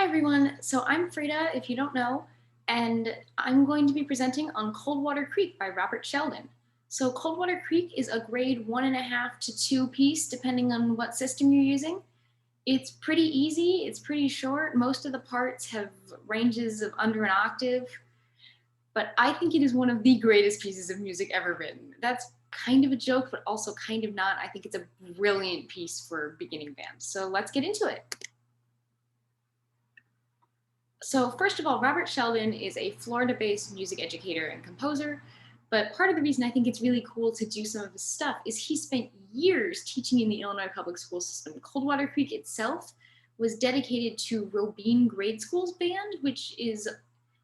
Hi everyone, so I'm Frida, if you don't know, and I'm going to be presenting on Coldwater Creek by Robert Sheldon. So Coldwater Creek is a grade 1.5 to 2 piece, depending on what system you're using. It's pretty easy, it's pretty short. Most of the parts have ranges of under an octave, but I think it is one of the greatest pieces of music ever written. That's kind of a joke, but also kind of not. I think it's a brilliant piece for beginning bands. So let's get into it. So first of all, Robert Sheldon is a Florida-based music educator and composer, but part of the reason I think it's really cool to do some of his stuff is he spent years teaching in the Illinois public school system. Coldwater Creek itself was dedicated to Robine Grade School's band, which is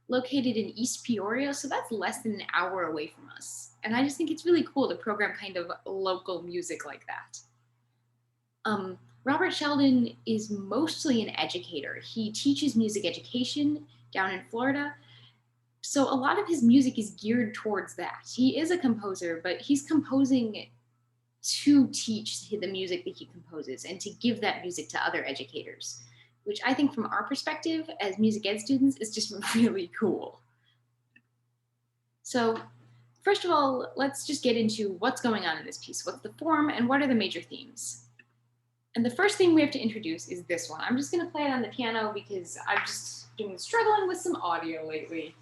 located in East Peoria, so that's less than an hour away from us. And I just think it's really cool to program kind of local music like that. Robert Sheldon is mostly an educator. He teaches music education down in Florida. So a lot of his music is geared towards that. He is a composer, but he's composing to teach the music that he composes and to give that music to other educators, which I think from our perspective as music ed students is just really cool. So first of all, let's just get into what's going on in this piece. What's the form and what are the major themes? And the first thing we have to introduce is this one. I'm just going to play it on the piano because I've just been struggling with some audio lately.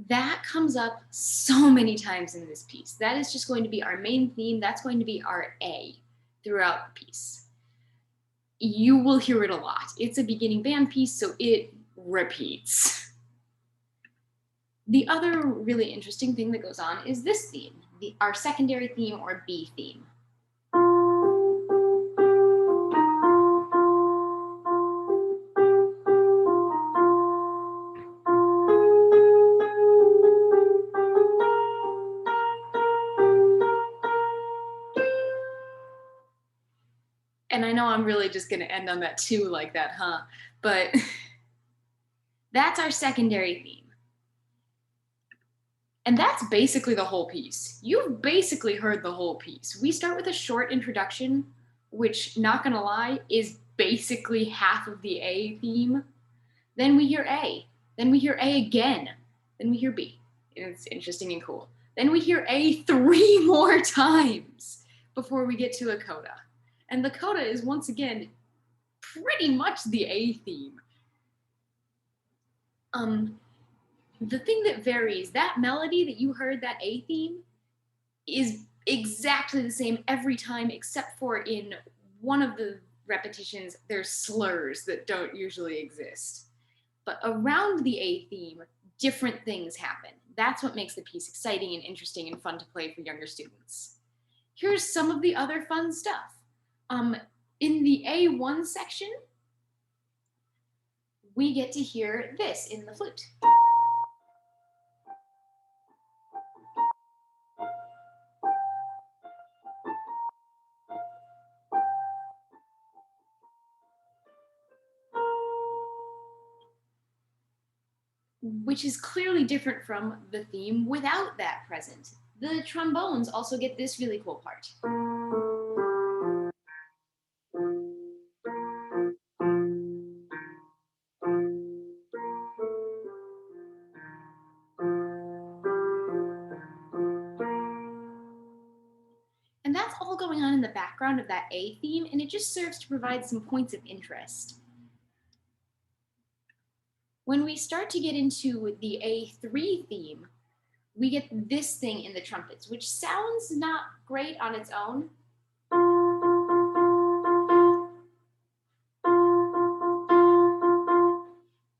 That comes up so many times in this piece. That is just going to be our main theme. That's going to be our A throughout the piece. You will hear it a lot. It's a beginning band piece, so it repeats. The other really interesting thing that goes on is this theme, our secondary theme or B theme. And I know I'm really just going to end on that too like that, huh? But that's our secondary theme. And that's basically the whole piece. You've basically heard the whole piece. We start with a short introduction, which, not gonna lie, is basically half of the A theme. Then we hear A. Then we hear A again. Then we hear B. It's interesting and cool. Then we hear A 3 more times before we get to a coda. And the coda is once again pretty much the A theme. The thing that varies, that melody that you heard, that A theme, is exactly the same every time, except for in one of the repetitions, there's slurs that don't usually exist. But around the A theme, different things happen. That's what makes the piece exciting and interesting and fun to play for younger students. Here's some of the other fun stuff. In the A1 section, we get to hear this in the flute. Which is clearly different from the theme without that present. The trombones also get this really cool part. And that's all going on in the background of that A theme, and it just serves to provide some points of interest. When we start to get into the A3 theme, we get this thing in the trumpets, which sounds not great on its own.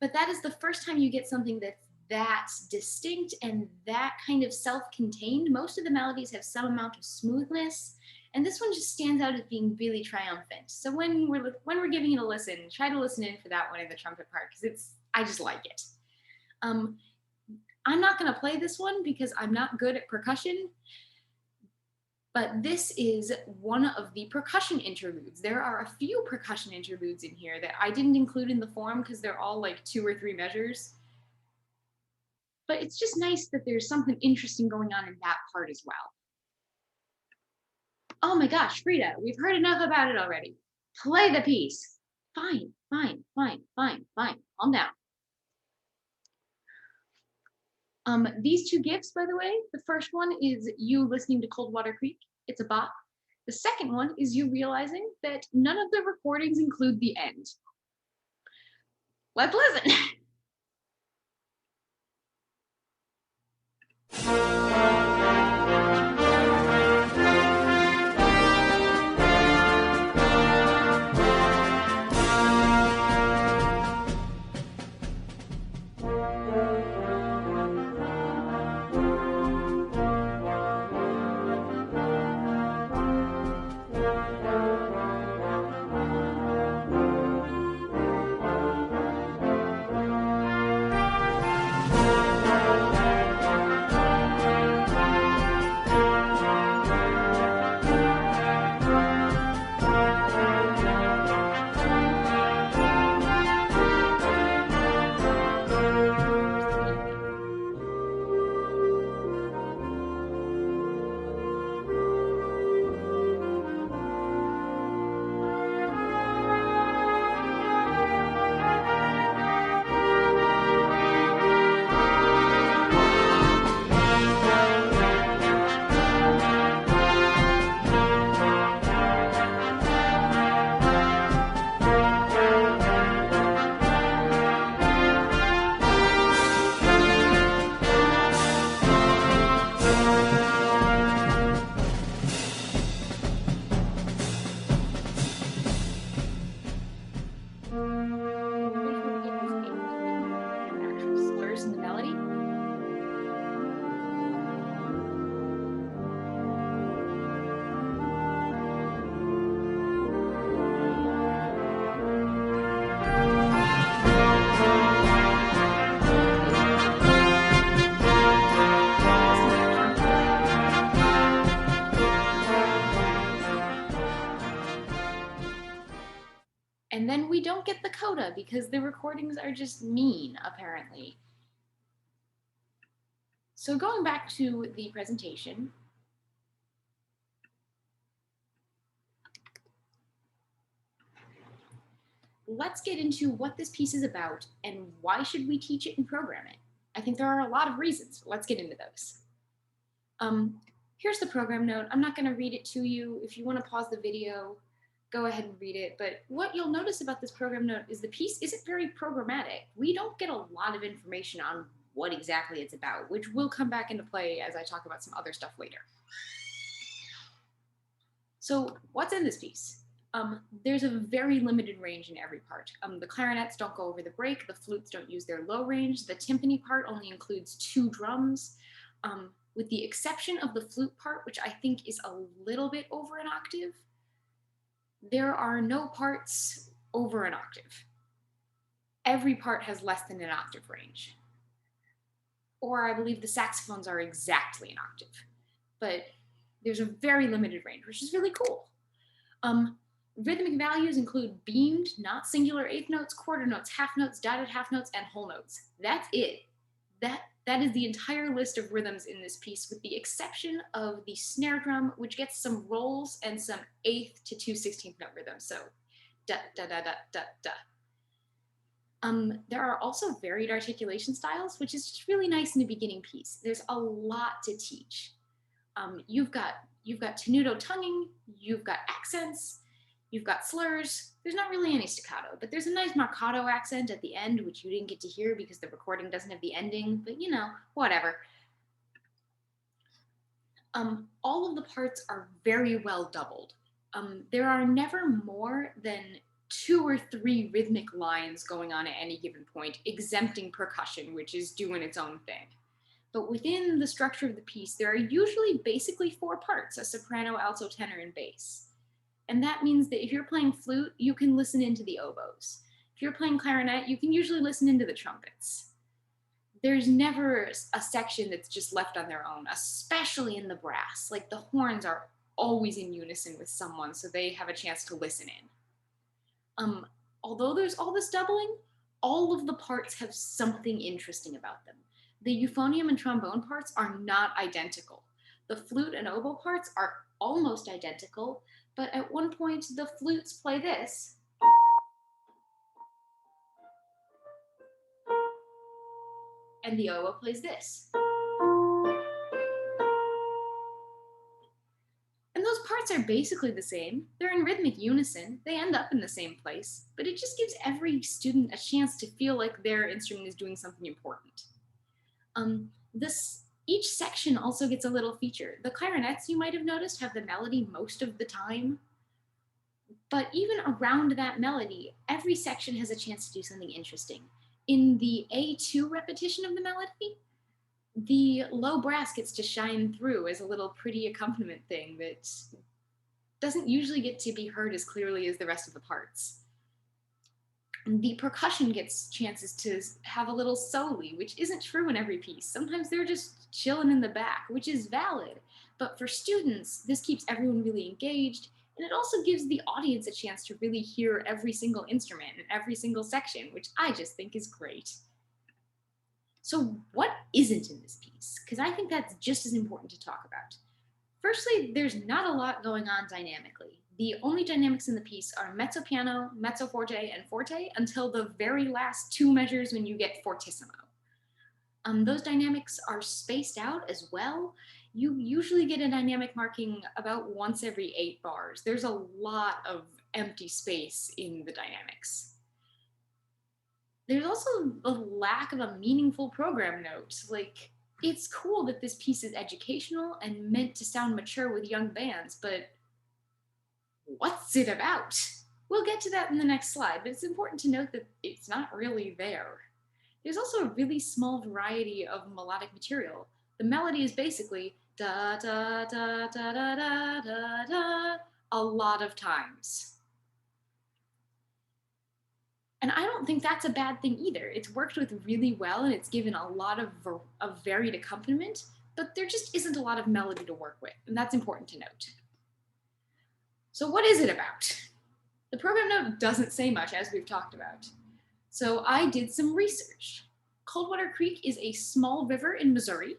But that is the first time you get something that's that distinct and that kind of self-contained. Most of the melodies have some amount of smoothness, and this one just stands out as being really triumphant. So when we're giving it a listen, try to listen in for that one in the trumpet part, because I just like it. I'm not going to play this one because I'm not good at percussion, But this is one of the percussion interludes. There are a few percussion interludes in here that I didn't include in the form because they're all like 2 or 3 measures. But it's just nice that there's something interesting going on in that part as well. Oh my gosh, Frida, we've heard enough about it already. Play the piece. Fine, fine, fine, fine, fine. Calm down. These 2 gifts, by the way, the first one is you listening to Coldwater Creek. It's a bop. The second one is you realizing that none of the recordings include the end. Let's listen. Slurs in the melody. And then we don't get the coda because the recordings are just mean, apparently. So going back to the presentation, let's get into what this piece is about and why should we teach it and program it. I think there are a lot of reasons. Let's get into those. Here's the program note. I'm not going to read it to you. If you want to pause the video, go ahead and read it. But what you'll notice about this program note is the piece isn't very programmatic. We don't get a lot of information on what exactly it's about, which will come back into play as I talk about some other stuff later. So what's in this piece? There's a very limited range in every part. The clarinets don't go over the break, the flutes don't use their low range, the timpani part only includes 2 drums, with the exception of the flute part, which I think is a little bit over an octave. There are no parts over an octave. Every part has less than an octave range. Or I believe the saxophones are exactly an octave, but there's a very limited range, which is really cool. Rhythmic values include beamed, not singular eighth notes, quarter notes, half notes, dotted half notes, and whole notes. That's it. That is the entire list of rhythms in this piece, with the exception of the snare drum, which gets some rolls and some 8th to 2/16th note rhythms. So da da da da da da. There are also varied articulation styles, which is just really nice in the beginning piece. There's a lot to teach. You've got tenuto tonguing, you've got accents, you've got slurs. There's not really any staccato, but there's a nice marcato accent at the end, which you didn't get to hear because the recording doesn't have the ending, but you know, whatever. All of the parts are very well doubled. There are never more than 2 or 3 rhythmic lines going on at any given point, exempting percussion, which is doing its own thing. But within the structure of the piece, there are usually basically 4 parts: a soprano, alto, tenor, and bass. And that means that if you're playing flute, you can listen into the oboes. If you're playing clarinet, you can usually listen into the trumpets. There's never a section that's just left on their own, especially in the brass. Like the horns are always in unison with someone so they have a chance to listen in. Um, Although there's all this doubling, all of the parts have something interesting about them. The euphonium and trombone parts are not identical. The flute and oboe parts are almost identical, but at one point the flutes play this, and the oboe plays this. And those parts are basically the same. They're in rhythmic unison. They end up in the same place, but it just gives every student a chance to feel like their instrument is doing something important. Each section also gets a little feature. The clarinets, you might have noticed, have the melody most of the time. But even around that melody, every section has a chance to do something interesting. In the A2 repetition of the melody, the low brass gets to shine through as a little pretty accompaniment thing that doesn't usually get to be heard as clearly as the rest of the parts. The percussion gets chances to have a little solo, which isn't true in every piece. Sometimes they're just chilling in the back, which is valid. But for students, this keeps everyone really engaged, and it also gives the audience a chance to really hear every single instrument and every single section, which I just think is great. So what isn't in this piece? Because I think that's just as important to talk about. Firstly, there's not a lot going on dynamically. The only dynamics in the piece are mezzo piano, mezzo forte, and forte until the very last two measures when you get fortissimo. Those dynamics are spaced out as well. You usually get a dynamic marking about once every 8 bars. There's a lot of empty space in the dynamics. There's also a lack of a meaningful program note. Like, it's cool that this piece is educational and meant to sound mature with young bands, but what's it about? We'll get to that in the next slide, but it's important to note that it's not really there. There's also a really small variety of melodic material. The melody is basically da da da da da da da da a lot of times. And I don't think that's a bad thing either. It's worked with really well and it's given a lot of varied accompaniment, but there just isn't a lot of melody to work with, and that's important to note. So what is it about? The program note doesn't say much, as we've talked about. So I did some research. Coldwater Creek is a small river in Missouri.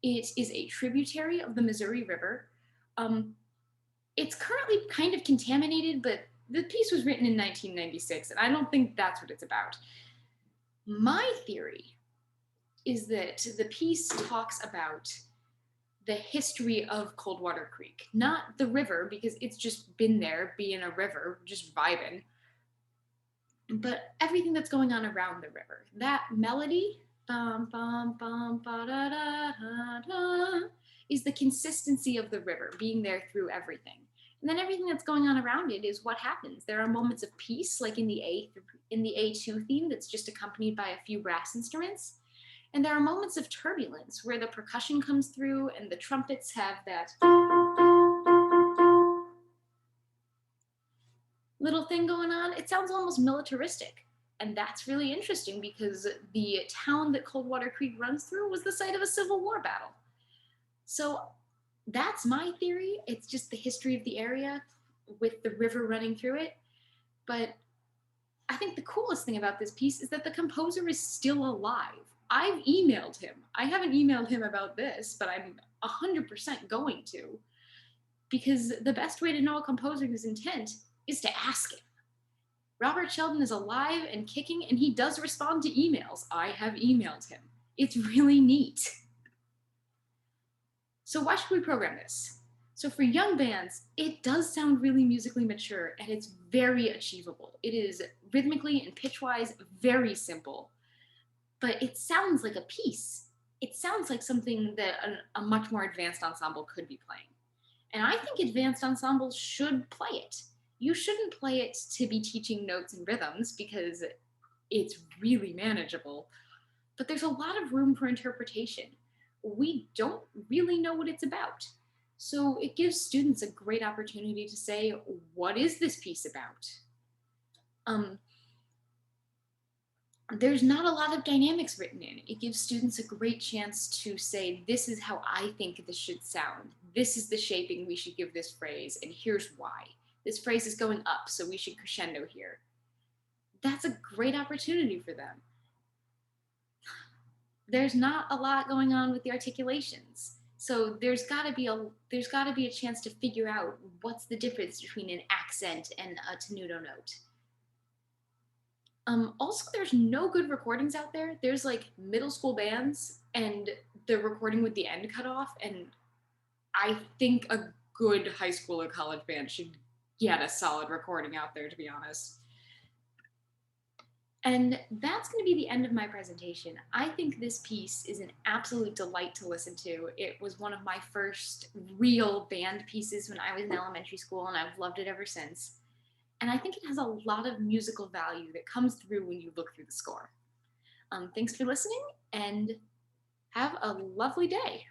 It is a tributary of the Missouri River. It's currently kind of contaminated, but the piece was written in 1996, and I don't think that's what it's about. My theory is that the piece talks about the history of Coldwater Creek, not the river, because it's just been there, being a river, just vibing, but everything that's going on around the river. That melody, bum, bum, bum, ba, da, da, da, da, is the consistency of the river, being there through everything. And then everything that's going on around it is what happens. There are moments of peace, like in the A2 theme, that's just accompanied by a few brass instruments. And there are moments of turbulence where the percussion comes through and the trumpets have that little thing going on. It sounds almost militaristic. And that's really interesting because the town that Coldwater Creek runs through was the site of a Civil War battle. So that's my theory. It's just the history of the area with the river running through it. But I think the coolest thing about this piece is that the composer is still alive. I've emailed him. I haven't emailed him about this, but I'm 100% going to, because the best way to know a composer's intent is to ask him. Robert Sheldon is alive and kicking, and he does respond to emails. I have emailed him. It's really neat. So why should we program this? So for young bands, it does sound really musically mature, and it's very achievable. It is rhythmically and pitch-wise very simple, but it sounds like a piece. It sounds like something that a much more advanced ensemble could be playing. And I think advanced ensembles should play it. You shouldn't play it to be teaching notes and rhythms because it's really manageable, but there's a lot of room for interpretation. We don't really know what it's about. So it gives students a great opportunity to say, what is this piece about? There's not a lot of dynamics written in. It gives students a great chance to say, this is how I think this should sound. This is the shaping we should give this phrase, and here's why. This phrase is going up, so we should crescendo here. That's a great opportunity for them. There's not a lot going on with the articulations. So there's got to be a chance to figure out what's the difference between an accent and a tenuto note. Also, there's no good recordings out there. There's like middle school bands, and they're recording with the end cut off. And I think a good high school or college band should get a solid recording out there, to be honest. And that's going to be the end of my presentation. I think this piece is an absolute delight to listen to. It was one of my first real band pieces when I was in elementary school, and I've loved it ever since. And I think it has a lot of musical value that comes through when you look through the score. Thanks for listening, and have a lovely day.